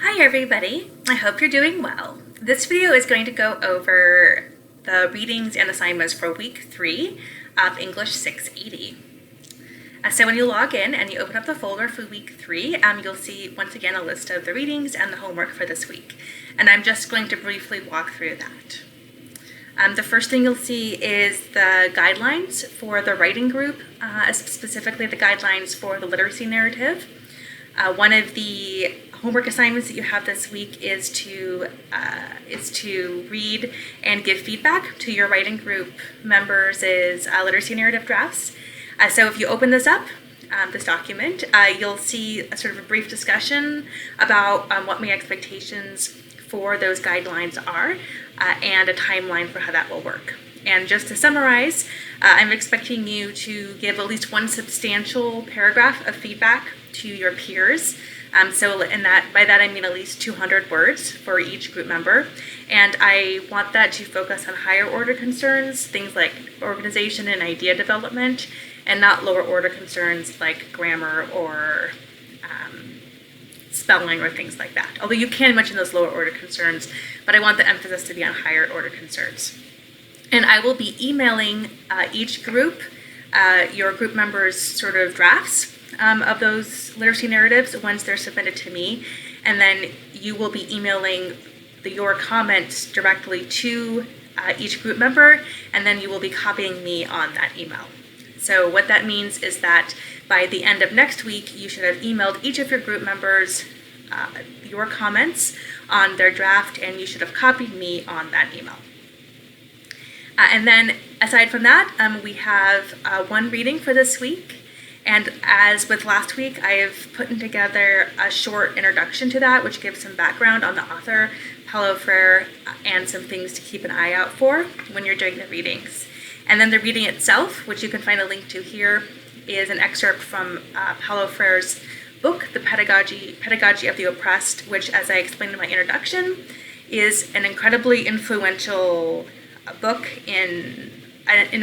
Hi everybody, I hope you're doing well. This video is going to go over the readings and assignments for week 3 of English 680. So when you log in and you open up the folder for week 3, you'll see once again a list of the readings and the homework for this week. And I'm just going to briefly walk through that. The first thing you'll see is the guidelines for the writing group, specifically the guidelines for the literacy narrative. One of the homework assignments that you have this week is to read and give feedback to your writing group members' literacy narrative drafts. So if you open this up, this document, you'll see a sort of a brief discussion about what my expectations for those guidelines are and a timeline for how that will work. And just to summarize, I'm expecting you to give at least one substantial paragraph of feedback to your peers. By that I mean at least 200 words for each group member. And I want that to focus on higher order concerns, things like organization and idea development, and not lower order concerns like grammar or spelling or things like that. Although you can mention those lower order concerns, but I want the emphasis to be on higher order concerns. And I will be emailing each group, your group members' sort of drafts of those literacy narratives once they're submitted to me. And then you will be emailing your comments directly to each group member, and then you will be copying me on that email. So what that means is that by the end of next week, you should have emailed each of your group members your comments on their draft, and you should have copied me on that email. And then aside from that, we have one reading for this week. And as with last week, I have put together a short introduction to that, which gives some background on the author, Paulo Freire, and some things to keep an eye out for when you're doing the readings. And then the reading itself, which you can find a link to here, is an excerpt from Paulo Freire's book, The Pedagogy of the Oppressed, which, as I explained in my introduction, is an incredibly influential book in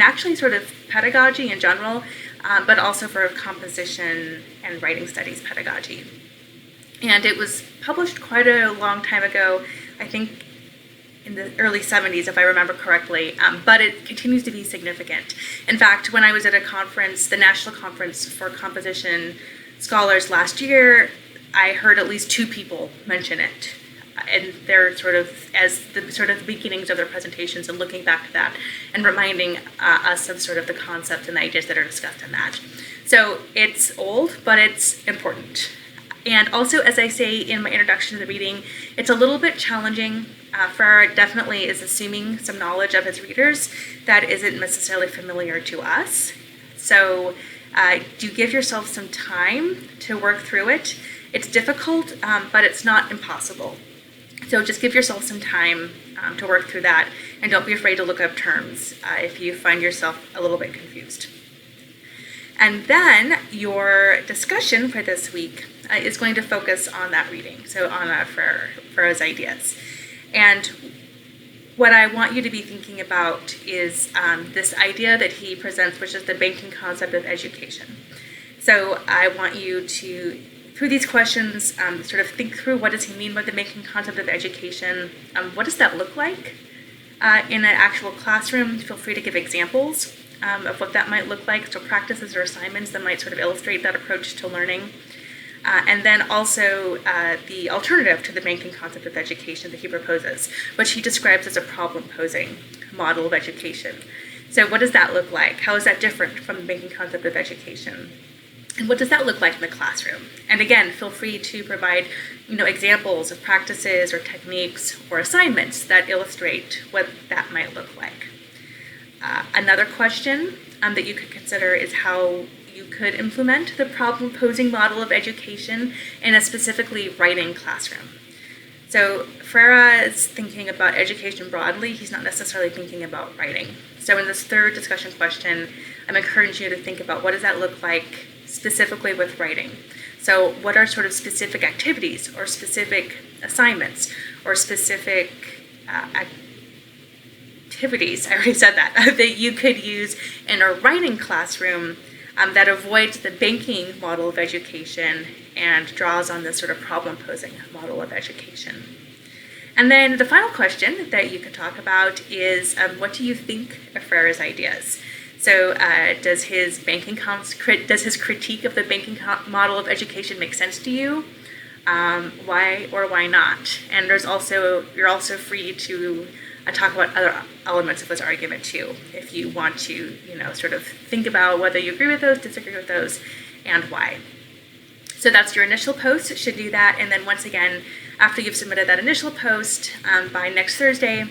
actually sort of pedagogy in general, but also for composition and writing studies pedagogy. And it was published quite a long time ago, I think in the early 70s, if I remember correctly, but it continues to be significant. In fact, when I was at a conference, the National Conference for Composition Scholars last year, I heard at least 2 people mention it. And they're sort of as the beginnings of their presentations and looking back at that and reminding us of sort of the concepts and the ideas that are discussed in that. So it's old, but it's important. And also, as I say in my introduction to the reading, it's a little bit challenging. Freire definitely is assuming some knowledge of his readers that isn't necessarily familiar to us. So do give yourself some time to work through it. It's difficult, but it's not impossible. So just give yourself some time to work through that, and don't be afraid to look up terms if you find yourself a little bit confused. And then your discussion for this week is going to focus on that reading, so on Freire's ideas. And what I want you to be thinking about is this idea that he presents, which is the banking concept of education. So I want you to, through these questions, sort of think through what does he mean by the banking concept of education? What does that look like in an actual classroom? Feel free to give examples of what that might look like, so practices or assignments that might sort of illustrate that approach to learning. And then also the alternative to the banking concept of education that he proposes, which he describes as a problem-posing model of education. So what does that look like? How is that different from the banking concept of education? And what does that look like in the classroom? And again, feel free to provide, examples of practices or techniques or assignments that illustrate what that might look like. Another question that you could consider is how you could implement the problem-posing model of education in a specifically writing classroom. So Freire is thinking about education broadly. He's not necessarily thinking about writing. So in this third discussion question, I'm encouraging you to think about what does that look like specifically with writing. So what are sort of specific activities or specific assignments or specific activities, I already said that, that you could use in a writing classroom that avoids the banking model of education and draws on this sort of problem-posing model of education. And then the final question that you could talk about is, what do you think of Freire's ideas? So does his critique of the banking model of education make sense to you? Why or why not? And you're also free to talk about other elements of this argument too, if you want to, sort of think about whether you agree with those, disagree with those, and why. So that's your initial post. It should do that. And then once again, after you've submitted that initial post, by next Thursday,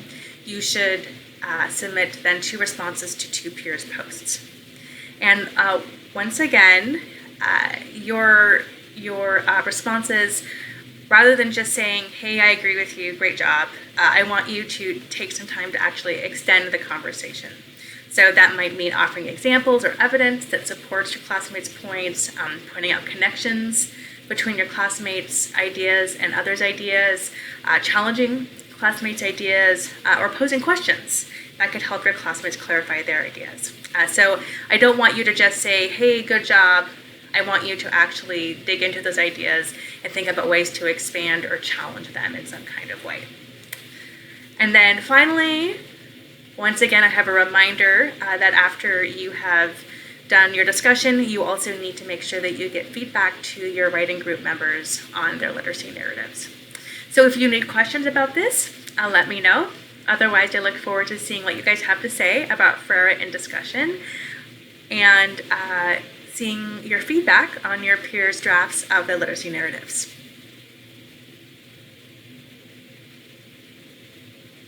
you should submit then 2 responses to 2 peers' posts. And once again, your responses, rather than just saying, hey, I agree with you, great job, I want you to take some time to actually extend the conversation. So that might mean offering examples or evidence that supports your classmates' points, pointing out connections between your classmates' ideas and others' ideas, challenging classmates' ideas, or posing questions that could help your classmates clarify their ideas. So I don't want you to just say, hey, good job. I want you to actually dig into those ideas and think about ways to expand or challenge them in some kind of way. And then finally, once again, I have a reminder that after you have done your discussion, you also need to make sure that you get feedback to your writing group members on their literacy narratives. So if you need questions about this, let me know. Otherwise, I look forward to seeing what you guys have to say about Freire in discussion and seeing your feedback on your peers' drafts of the literacy narratives.